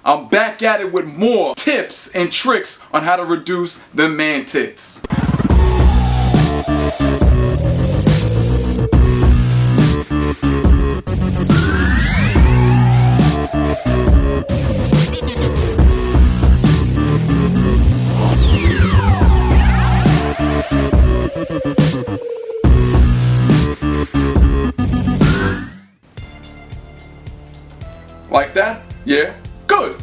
I'm back at it with more tips and tricks on how to reduce the man tits. Like that? Yeah? Good.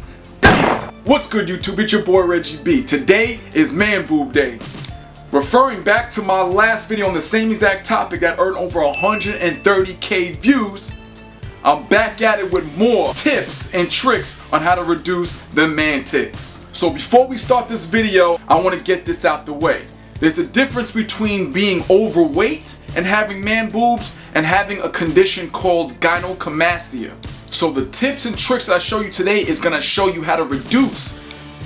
What's good, YouTube? It's your boy Reggie B. Today is Man Boob Day. Referring back to my last video on the same exact topic that earned over 130k views, I'm back at it with more tips and tricks on how to reduce the man tits. So before we start this video, I want to get this out the way. There's a difference between being overweight and having man boobs and having a condition called gynecomastia. So the tips and tricks that I show you today is going to show you how to reduce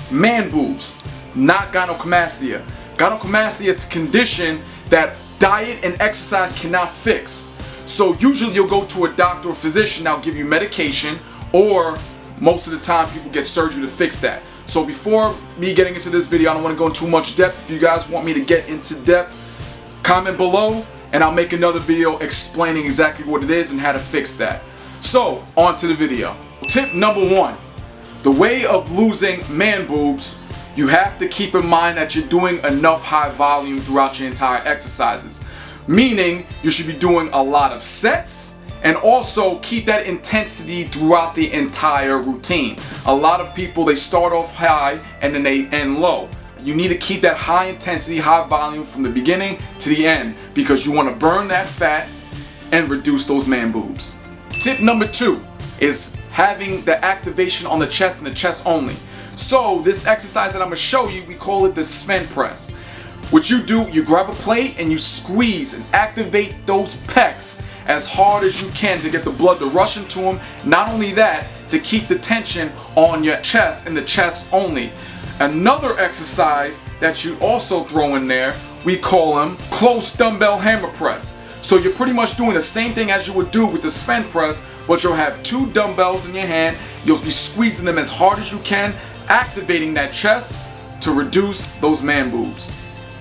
man boobs, not gynecomastia. Gynecomastia is a condition that diet and exercise cannot fix. So usually you'll go to a doctor or physician, they'll give you medication, or most of the time people get surgery to fix that. So before me getting into this video, I don't want to go into too much depth. If you guys want me to get into depth, comment below and I'll make another video explaining exactly what it is and how to fix that. So, on to the video. Tip number 1. The way of losing man boobs, you have to keep in mind that you're doing enough high volume throughout your entire exercises. Meaning, you should be doing a lot of sets and also keep that intensity throughout the entire routine. A lot of people, they start off high and then they end low. You need to keep that high intensity, high volume from the beginning to the end because you want to burn that fat and reduce those man boobs. Tip number 2 is having the activation on the chest and the chest only. So this exercise that I'm going to show you, we call it the Sven press. What you do, you grab a plate and you squeeze and activate those pecs as hard as you can to get the blood to rush into them. Not only that, to keep the tension on your chest and the chest only. Another exercise that you also throw in there, we call them close dumbbell hammer press. So you're pretty much doing the same thing as you would do with the Sven press, but you'll have 2 dumbbells in your hand, you'll be squeezing them as hard as you can, activating that chest to reduce those man boobs.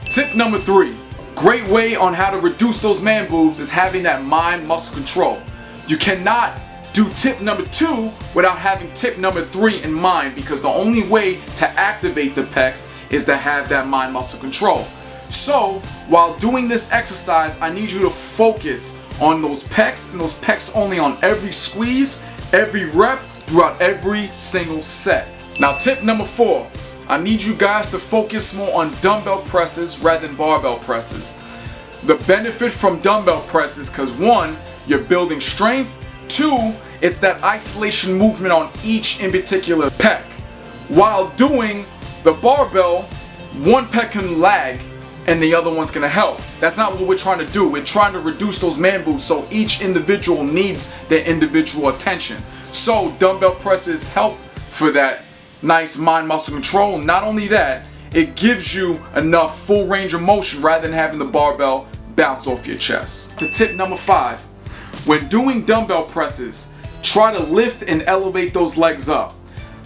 Tip number 3, great way on how to reduce those man boobs is having that mind muscle control. You cannot do tip number 2 without having tip number 3 in mind because the only way to activate the pecs is to have that mind muscle control. So, while doing this exercise, I need you to focus on those pecs and those pecs only on every squeeze, every rep, throughout every single set. Now, tip number 4, I need you guys to focus more on dumbbell presses rather than barbell presses. The benefit from dumbbell presses, because 1, you're building strength, 2, it's that isolation movement on each in particular pec. While doing the barbell, one pec can lag and the other one's gonna help. That's not what we're trying to do. We're trying to reduce those man boobs so each individual needs their individual attention. So dumbbell presses help for that nice mind muscle control. Not only that, it gives you enough full range of motion rather than having the barbell bounce off your chest. To tip number 5, when doing dumbbell presses, try to lift and elevate those legs up.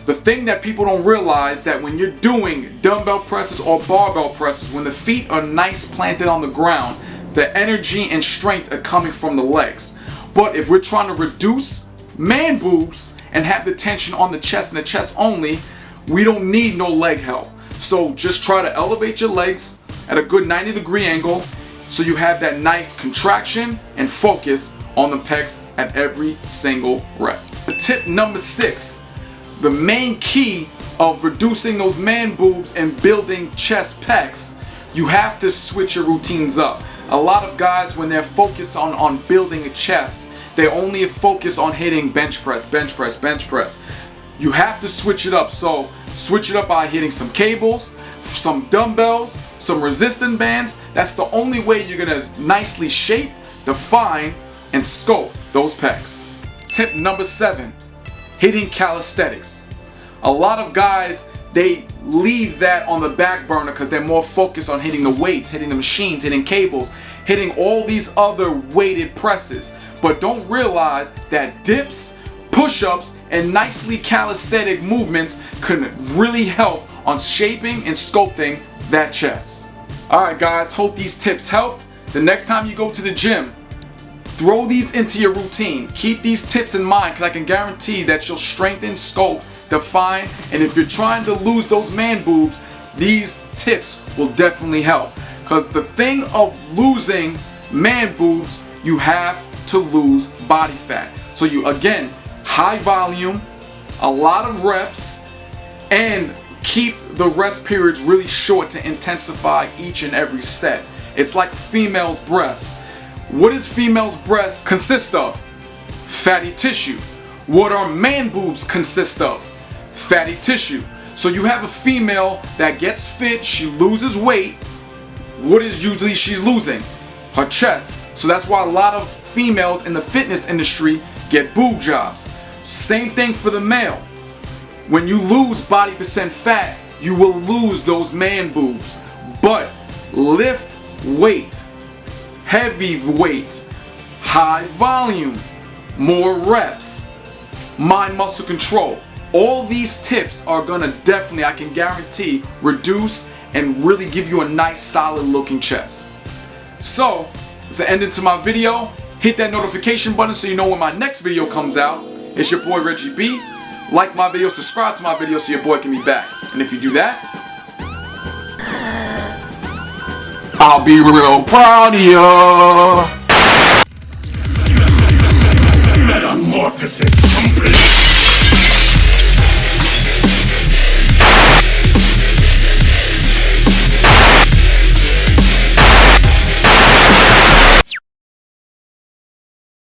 The thing that people don't realize that when you're doing dumbbell presses or barbell presses, when the feet are nice planted on the ground, the energy and strength are coming from the legs. But if we're trying to reduce man boobs and have the tension on the chest and the chest only, we don't need no leg help. So just try to elevate your legs at a good 90-degree angle so you have that nice contraction and focus on the pecs at every single rep. Tip number 6. The main key of reducing those man boobs and building chest pecs, you have to switch your routines up. A lot of guys, when they're focused on building a chest, they only focus on hitting bench press, bench press, bench press. You have to switch it up. So switch it up by hitting some cables, some dumbbells, some resistance bands. That's the only way you're gonna nicely shape, define, and sculpt those pecs. Tip number 7. Hitting calisthenics. A lot of guys, they leave that on the back burner because they're more focused on hitting the weights, hitting the machines, hitting cables, hitting all these other weighted presses. But don't realize that dips, push-ups, and nicely calisthenic movements can really help on shaping and sculpting that chest. Alright guys, hope these tips helped. The next time you go to the gym, throw these into your routine. Keep these tips in mind because I can guarantee that you'll strengthen, sculpt, define, and if you're trying to lose those man boobs, these tips will definitely help. Because the thing of losing man boobs, you have to lose body fat. So you, again, high volume, a lot of reps, and keep the rest periods really short to intensify each and every set. It's like female's breasts. What does female's breasts consist of? Fatty tissue. What are man boobs consist of? Fatty tissue. So you have a female that gets fit, she loses weight. What is usually she's losing? Her chest. So that's why a lot of females in the fitness industry get boob jobs. Same thing for the male. When you lose body percent fat, you will lose those man boobs. But lift weight, heavy weight, high volume, more reps, mind muscle control. All these tips are gonna definitely, I can guarantee, reduce and really give you a nice solid looking chest. So, it's the ending to my video. Hit that notification button so you know when my next video comes out. It's your boy Reggie B. Like my video, subscribe to my video so your boy can be back. And if you do that, I'll be real proud of you. Metamorphosis complete.